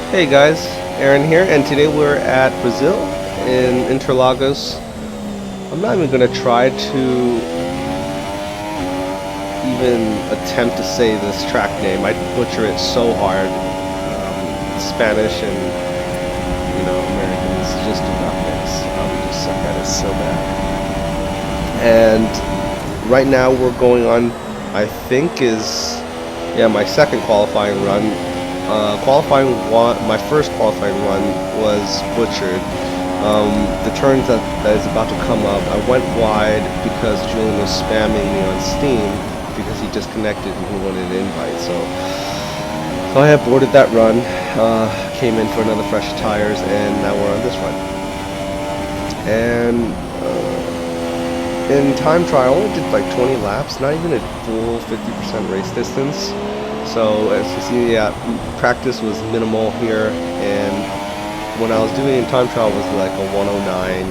Hey guys, Aaron here, and today we're at Brazil in Interlagos. I'm not even gonna try to even attempt to say this track name. I'd butcher it so hard. Spanish and Americans just do not mix. We just suck at it so bad. And right now we're going on, I think my second qualifying run. My first qualifying run was butchered. The turns that is about to come up, I went wide because Julian was spamming me on Steam because he disconnected and he wanted an invite. So I aborted that run, came in for another fresh tires, and now we're on this run. And in time trial, I only did like 20 laps, not even a full 50% race distance. So as you see, practice was minimal here, and when I was doing time trial, it was like a 109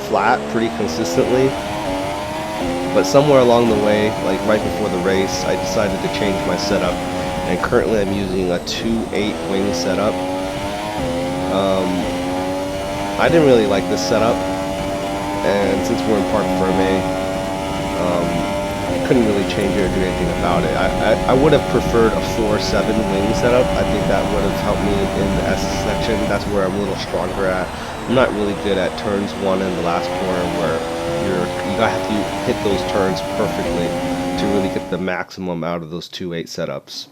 flat pretty consistently. But somewhere along the way, like right before the race, I decided to change my setup, and currently I'm using a 2.8 wing setup. I didn't really like this setup, and since we're in Parc Ferme, couldn't really change it or do anything about it. I would have preferred a 4.7 wing setup. I think that would have helped me in the S section. That's where I'm a little stronger at. I'm not really good at turns 1 and the last corner where you have to hit those turns perfectly to really get the maximum out of those 2.8 setups.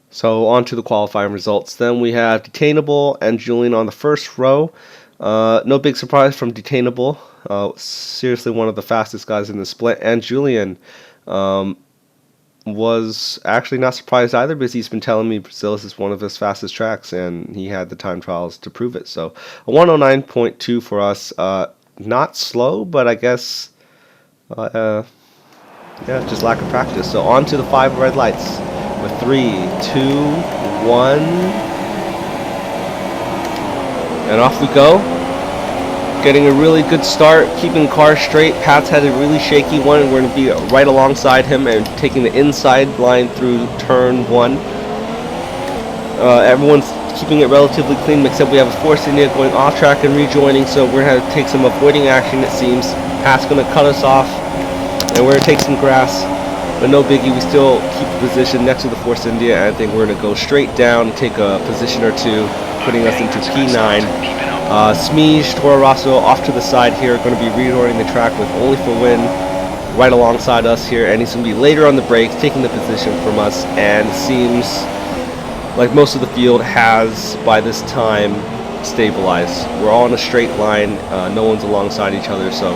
So on to the qualifying results. Then we have Detainable and Julian on the first row. No big surprise from Detainable. Seriously one of the fastest guys in the split, and Julian was actually not surprised either because he's been telling me Brazil is one of his fastest tracks, and he had the time trials to prove it. So a 109.2 for us, not slow, but I guess just lack of practice. So on to the 5 red lights with 3, 2, 1, and off we go. Getting a really good start, keeping the car straight. Pat's had a really shaky one. We're going to be right alongside him and taking the inside line through turn 1. Everyone's keeping it relatively clean, except we have a Force India going off track and rejoining, so we're going to take some avoiding action, it seems. Pat's going to cut us off, and we're going to take some grass, but no biggie. We still keep the position next to the Force India, and I think we're going to go straight down and take a position or two, putting us into P9. Smeej, Toro Rosso off to the side here, going to be reordering the track with Only for Win right alongside us here, and he's going to be later on the brakes, taking the position from us, and seems like most of the field has, by this time, stabilized. We're all in a straight line, no one's alongside each other, so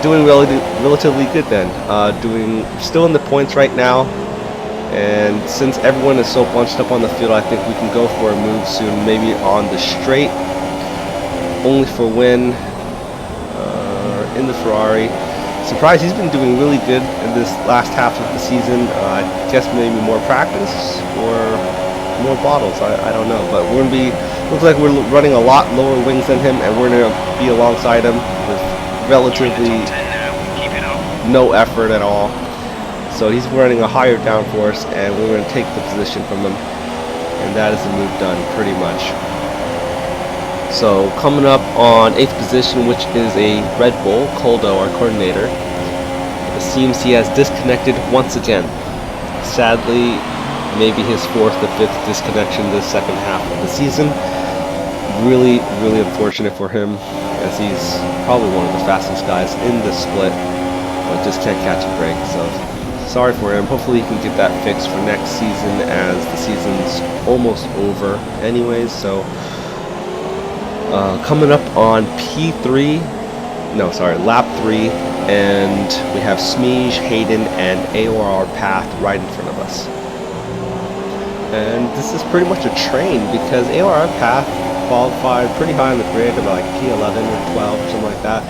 doing relatively good then. Still in the points right now. And since everyone is so bunched up on the field, I think we can go for a move soon, maybe on the straight. Only for Win in the Ferrari. Surprised he's been doing really good in this last half of the season. I guess maybe more practice or more bottles. I don't know, but we're gonna be. Looks like we're running a lot lower wings than him, and we're gonna be alongside him with relatively no effort at all. So he's running a higher downforce, and we're going to take the position from him, and that is the move done pretty much. So coming up on 8th position, which is a Red Bull, Coldo, our coordinator. It seems he has disconnected once again. Sadly, maybe his 4th or 5th disconnection this second half of the season. Really, really unfortunate for him, as he's probably one of the fastest guys in this split, but just can't catch a break. So sorry for him. Hopefully he can get that fixed for next season, as the season's almost over anyways. So coming up on lap 3, and we have Smeej, Hayden, and AOR Path right in front of us. And this is pretty much a train, because AOR Path qualified pretty high in the grid, about like P11 or 12 or something like that.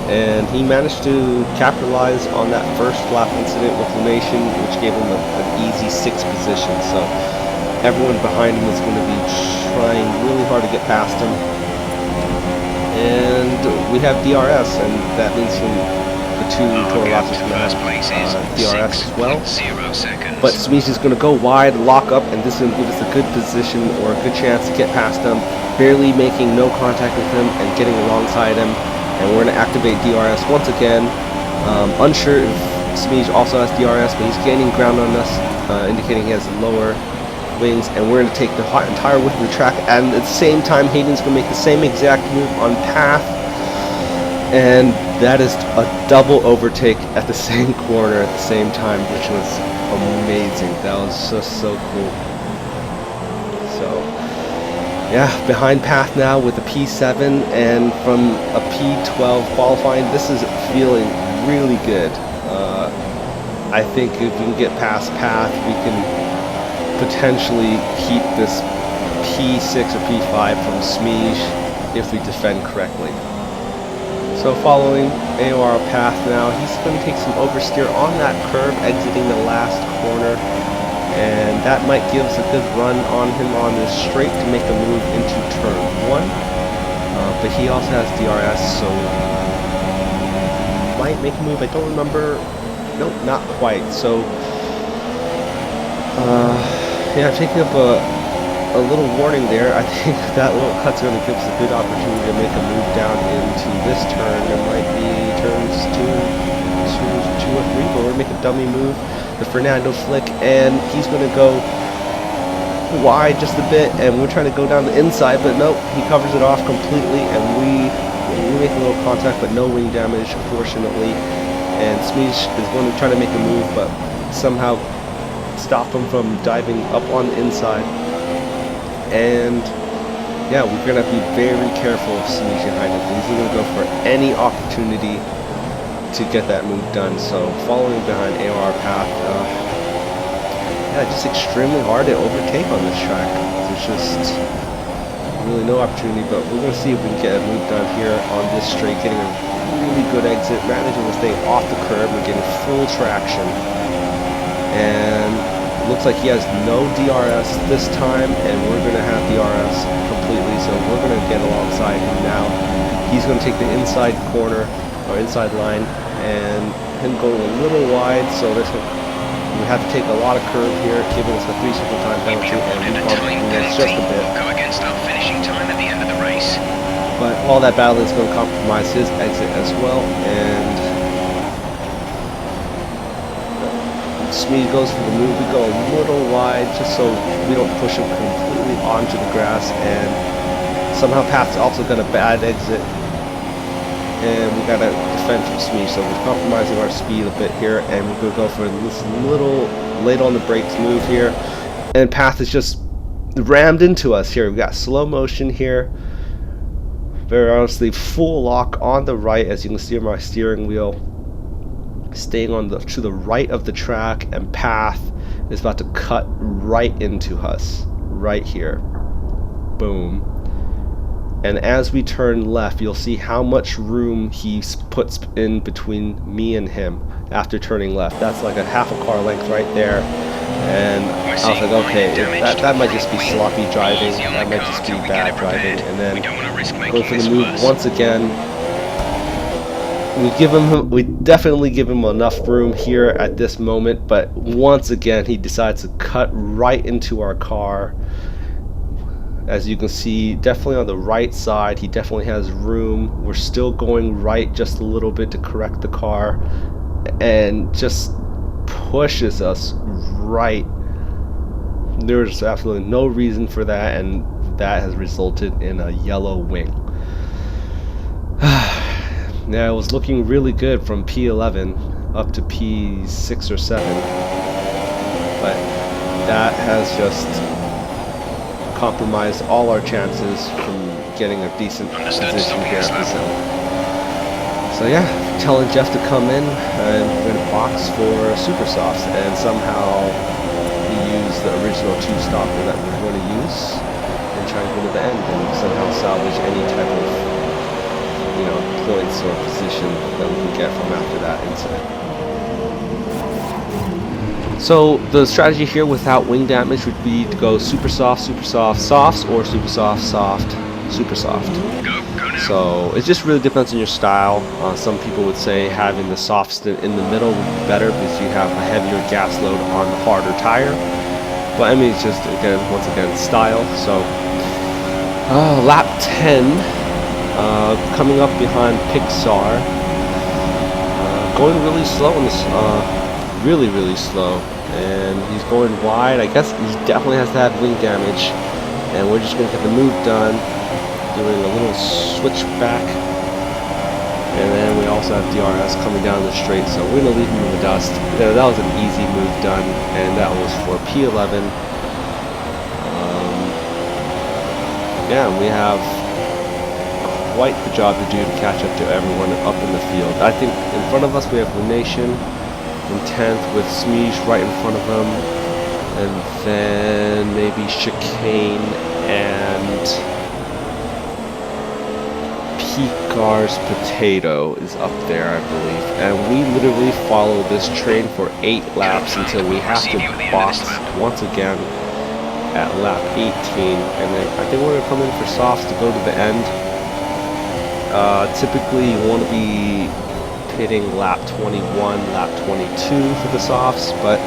And he managed to capitalize on that first lap incident with Lunation, which gave him an easy 6th position. So everyone behind him is going to be trying really hard to get past him. And we have DRS, and that means the two Toro Rossos are going to have DRS as well. But Smeesh is going to go wide, lock up, and this is going to give us a good position or a good chance to get past him, barely making no contact with him and getting alongside him. And we're going to activate DRS once again. Unsure if Smeesh also has DRS, but he's gaining ground on us, indicating he has lower wings, and we're going to take the entire width of the track, and at the same time Hayden's going to make the same exact move on path, and that is a double overtake at the same corner at the same time, which was amazing. That was just so cool. So yeah, behind path now with a P7 and from a P12 qualifying. This is feeling really good. I think if we can get past path, we can potentially keep this P6 or P5 from Smeesh if we defend correctly. So following AOR path now, he's going to take some oversteer on that curve, exiting the last corner, and that might give us a good run on him on this straight to make a move into turn 1. But he also has DRS, so might make a move. I don't remember. Nope, not quite. So yeah, taking up a little warning there. I think that little cut's going to give us a good opportunity to make a move down into this turn. There might be turns 2 or 3, but we're going to make a dummy move. The Fernando flick, and he's going to go wide just a bit, and we're trying to go down the inside, but nope, he covers it off completely, and we make a little contact, but no wing damage, fortunately. And Smeesh is going to try to make a move, but somehow stop him from diving up on the inside. And yeah, we're going to be very careful of Smeesh behind him. He's going to go for any opportunity to get that move done. So following behind AOR path, yeah, just extremely hard to overtake on this track. There's just really no opportunity, but we're going to see if we can get a move done here on this straight, getting a really good exit, managing to stay off the curb and getting full traction. And looks like he has no DRS this time, and we're going to have DRS completely, so we're going to get alongside him now. He's going to take the inside corner, or inside line, and him going a little wide, so we have to take a lot of curve here, giving us a 3 second time penalty, and we bumped this just a bit. But all that battle is going to compromise his exit as well, and Smeesh goes for the move. We go a little wide just so we don't push him completely onto the grass, and somehow Path's also got a bad exit, and we got to defend from Smeesh, so we're compromising our speed a bit here, and we're going to go for this little late on the brakes move here, and Path is just rammed into us here. We've got slow motion here. Very honestly, full lock on the right, as you can see on my steering wheel, staying on to the right of the track, and Path is about to cut right into us, right here. Boom. And as we turn left, you'll see how much room he puts in between me and him after turning left. That's like a half a car length right there. And I was like, okay, that might just be sloppy driving, that might just be bad driving. And then go for the move once again. We definitely give him enough room here at this moment, but once again he decides to cut right into our car. As you can see, definitely on the right side, he definitely has room. We're still going right just a little bit to correct the car, and just pushes us right. There's absolutely no reason for that, and that has resulted in a yellow wing. Now, it was looking really good from P11 up to P6 or 7, but that has just compromised all our chances from getting a decent position here. So yeah, telling Jeff to come in, and we're going to box for super softs, and somehow we use the original 2-stopper that we're going to use and try to go to the end and somehow salvage any type of, you know, points or position that we can get from after that incident. So the strategy here without wing damage would be to go super soft, softs, or super soft, soft, super soft. Go So it just really depends on your style. Some people would say having the softs in the middle would be better because you have a heavier gas load on the harder tire. But I mean, it's just, again, once again, style. So lap 10, coming up behind Pixar, going really slow in this, really slow, and he's going wide. I guess he definitely has to have wing damage, and we're just going to get the move done, doing a little switchback, and then we also have DRS coming down the straight, so we're going to leave him in the dust. Yeah, that was an easy move done, and that was for P11. Yeah, we have quite the job to do to catch up to everyone up in the field. I think in front of us we have Lunation in 10th with Smeej right in front of him, and then maybe Chicane and Picar's Potato is up there, I believe. And we literally follow this train for 8 laps until we have to box once again at lap 18, and then I think we're going to come in for softs to go to the end. Typically you want to be hitting lap 21, lap 22 for the softs, but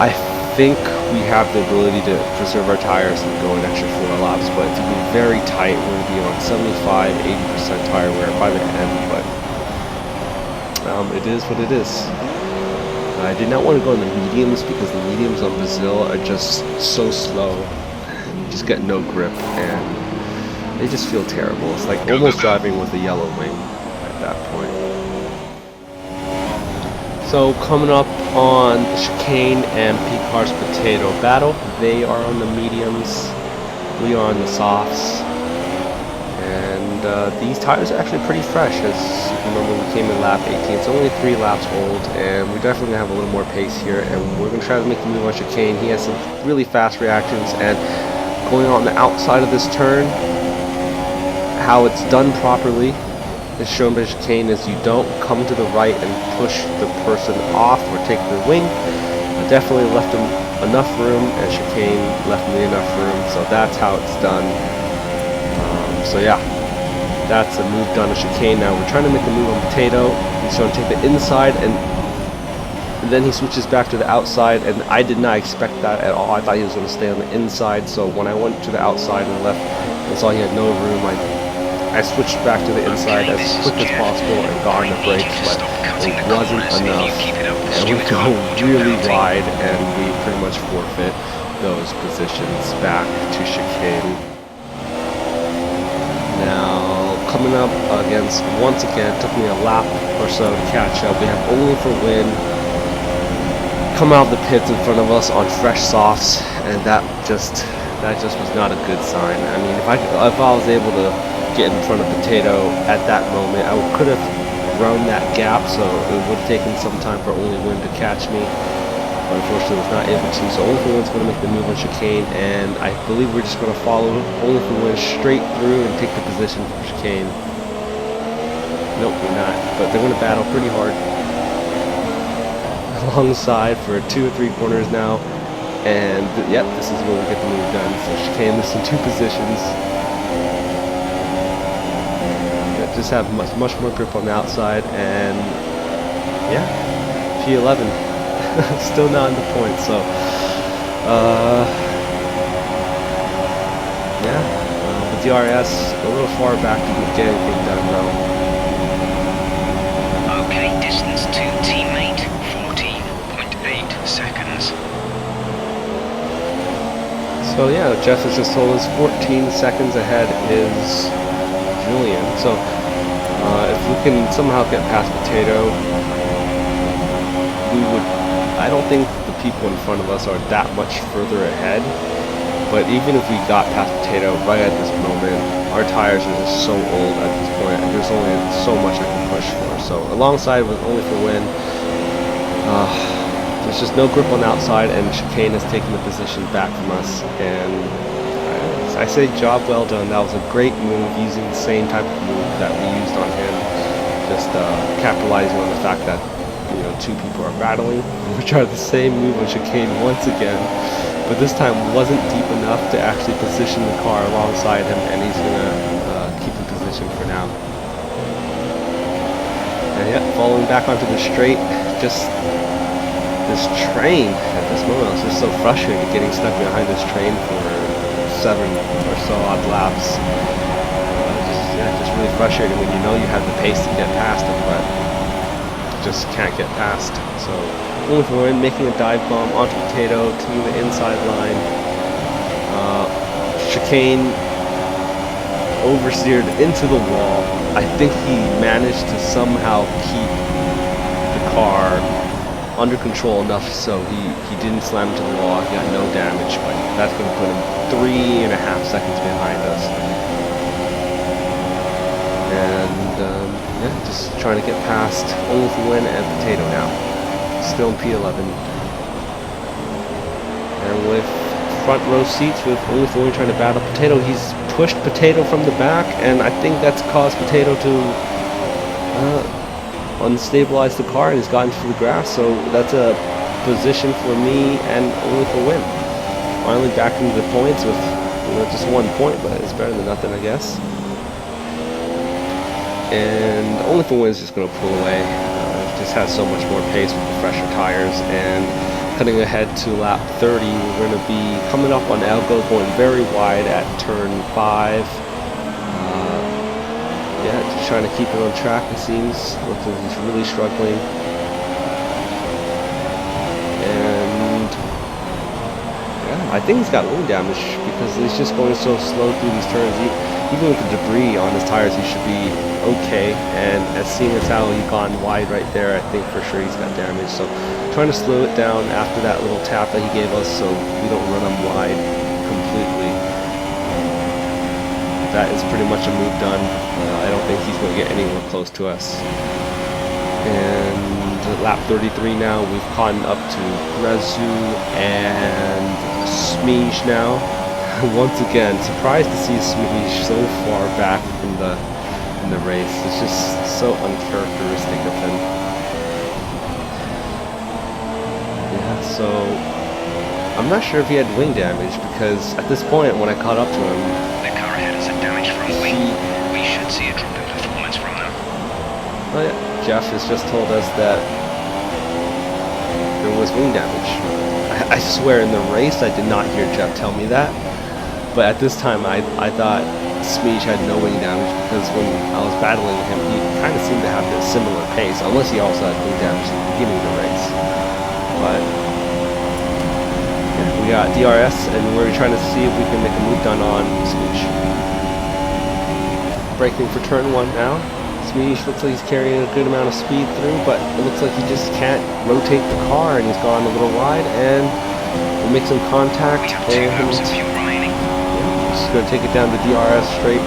I think we have the ability to preserve our tires and go an extra 4 laps, but it's going to be very tight. We're going to be on 75-80% tire wear by the end, but it is what it is. I did not want to go in the mediums because the mediums on Brazil are just so slow. You just get no grip and they just feel terrible. It's like almost driving with a yellow wing at that point. So coming up on Chicane and Picar's Potato battle, they are on the mediums, we are on the softs. And these tires are actually pretty fresh. As you remember, we came in lap 18. It's only 3 laps old, and we're definitely going to have a little more pace here. And we're going to try to make the move on Chicane. He has some really fast reactions, and going on the outside of this turn, how it's done properly is shown by Chicane is you don't come to the right and push the person off or take the wing. I definitely left him enough room, and Chicane left me enough room, so that's how it's done. So yeah, that's a move done on Chicane. Now we're trying to make the move on Potato. He's going to take the inside, and then he switches back to the outside, and I did not expect that at all. I thought he was going to stay on the inside, so when I went to the outside and left and saw he had no room, I switched bak to the inside as quick as possible and got on the brakes, but it wasn't enough. And we go really wide, and we pretty much forfeit those positions back to Chicane. Now, coming up against, once again, it took me a lap or so to catch up. We have Only for Win come out of the pits in front of us on fresh softs, and that just was not a good sign. I mean, if I was able to get in front of Potato at that moment, I could have grown that gap, so it would have taken some time for Only Win to catch me. But unfortunately, was not able to. So Only for Win's going to make the move on Chicane, and I believe we're just going to follow Only for Win straight through and take the position for Chicane. Nope, we're not. But they're going to battle pretty hard alongside for 2 or 3 corners now. And yep, this is where we get the move done. So Chicane lists in 2 positions. Just have much more grip on the outside, and yeah, P11 still not in the point. So yeah, the DRS a little far back to get anything done though. Okay, distance to teammate 14.8 seconds. So yeah, Jeff has just told us 14 seconds ahead is Julian. So if we can somehow get past Potato, we would. I don't think the people in front of us are that much further ahead, but even if we got past Potato right at this moment, our tires are just so old at this point, and there's only so much I can push for. So alongside with Only for Win, there's just no grip on the outside, and Chicane has taken the position back from us, and I say job well done. That was a great move, using the same type of move that we used on him, just capitalizing on the fact that 2 people are battling. We tried the same move on Chicane once again, but this time wasn't deep enough to actually position the car alongside him, and he's going to keep in position Yeah, falling back onto the straight. Just this train at this moment, I was just so frustrated getting stuck behind this train for 7 or so odd laps. Just really frustrating when you know you have the pace to get past them, but just can't get past. So going for win, making a dive bomb onto Potato to the inside line. Chicane oversteered into the wall. I think he managed to somehow keep the car under control enough so he didn't slam into the wall. He got no damage, but that's going to put him 3.5 seconds behind us. And yeah, just trying to get past Only for Win and Potato now. Still in P11. And with front row seats with Only for Win trying to battle Potato, he's pushed Potato from the back, and I think that's caused Potato to unstabilize the car, and he's gotten through the grass. So that's a position for me and Only for Win. Finally back into the points with just 1 point, but it's better than nothing, I guess. And Only for Win is just going to pull away. Just has so much more pace with the fresher tires, and cutting ahead to lap 30, we're going to be coming up on Algo, going very wide at turn 5. Yeah, just trying to keep it on track, it seems. Looks like he's really struggling. And yeah, I think he's got wing damage because he's just going so slow through these turns. Even with the debris on his tires, he should be okay. And as seeing as how he's gone wide right there, I think for sure he's got damage. So trying to slow it down after that little tap that he gave us so we don't run him wide completely. That is pretty much a move done. I don't think he's going to get anywhere close to us. And lap 33 now, we've caught up to Grezu and Smeej now. Once again, surprised to see Smeej so far back in the race. It's just so uncharacteristic of him. Yeah, so I'm not sure if he had wing damage because at this point when I caught up to him, The car ahead has a damage front wing. We should see a drop in performance from them. oh yeah, Jeff has just told us that there was wing damage. I swear in the race I did not hear Jeff tell me that, but at this time I thought Smeej had no wing damage because when I was battling him, he kind of seemed to have this similar pace, unless he also had wing damage at the beginning of the race. But yeah, we got DRS, and we're trying to see if we can make a move done on Smeej. Braking for turn 1 now. Smeej looks like he's carrying a good amount of speed through, but it looks like he just can't rotate the car, and he's gone a little wide, and we'll make some contact. We have 2 laps of fuel remaining. Just going to take it down the DRS straight.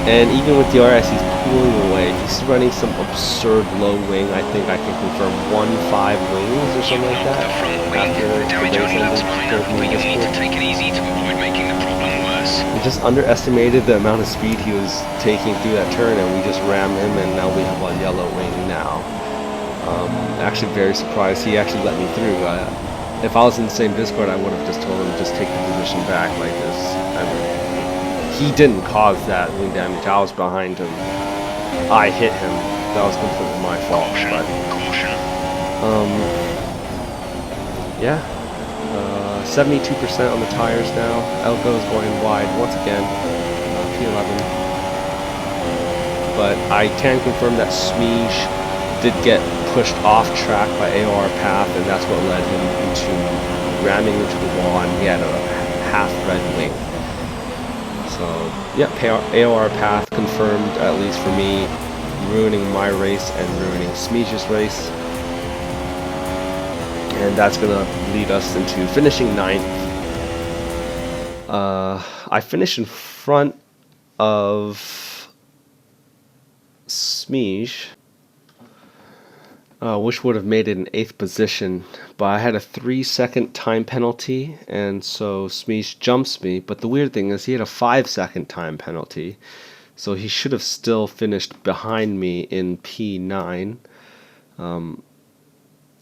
And even with DRS, he's pulling away. He's running some absurd low wing. I think I can confirm 1.5 wings or something like that. The front wing. The damage only looks minor, but you need to take it easy to avoid making the problem worse. We just underestimated the amount of speed he was taking through that turn, and we just rammed him, and now we have a yellow wing now. Actually very surprised he actually let me through. If I was in the same Discord, I would have just told him just take the position back like this. He didn't cause that wing damage. I was behind him. I hit him. That was completely my fault. But yeah, 72% on the tires now. Elgo's going wide once again. P11. But I can confirm that Smeej did get pushed off track by AOR Path, and that's what led him into ramming into the wall, and he had a half red wing. So, yeah, AOR Path confirmed, at least for me, ruining my race and ruining Smeej's race. And that's going to lead us into finishing 9th. I finished in front of Smeej, which would have made it in 8th position, but I had a 3-second time penalty, and so Smeej jumps me. But the weird thing is he had a 5-second time penalty, so he should have still finished behind me in P9.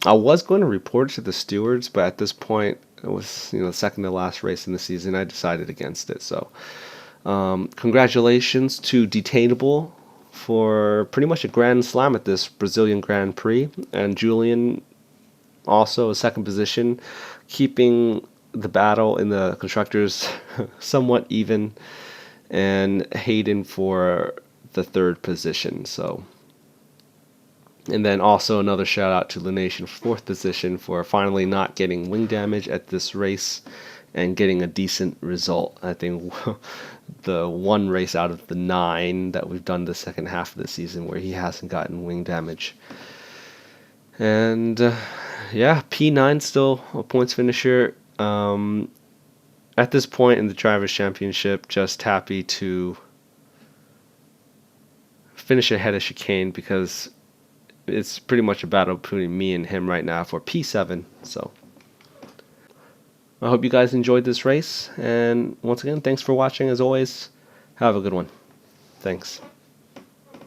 I was going to report it to the stewards, but at this point it was the second to last race in the season. I decided against it. So congratulations to Detainable for pretty much a grand slam at this Brazilian Grand Prix, and Julian also a second position, keeping the battle in the constructors somewhat even, and Hayden for the third position. So, and then also another shout out to Lunation, fourth position, for finally not getting wing damage at this race and getting a decent result. I think the one race out of the 9 that we've done the second half of the season where he hasn't gotten wing damage. And yeah, P9 still a points finisher. At this point in the Drivers' Championship, just happy to finish ahead of Chicane because it's pretty much a battle between me and him right now for P7. So I hope you guys enjoyed this race, and once again, thanks for watching. As always, have a good one. Thanks.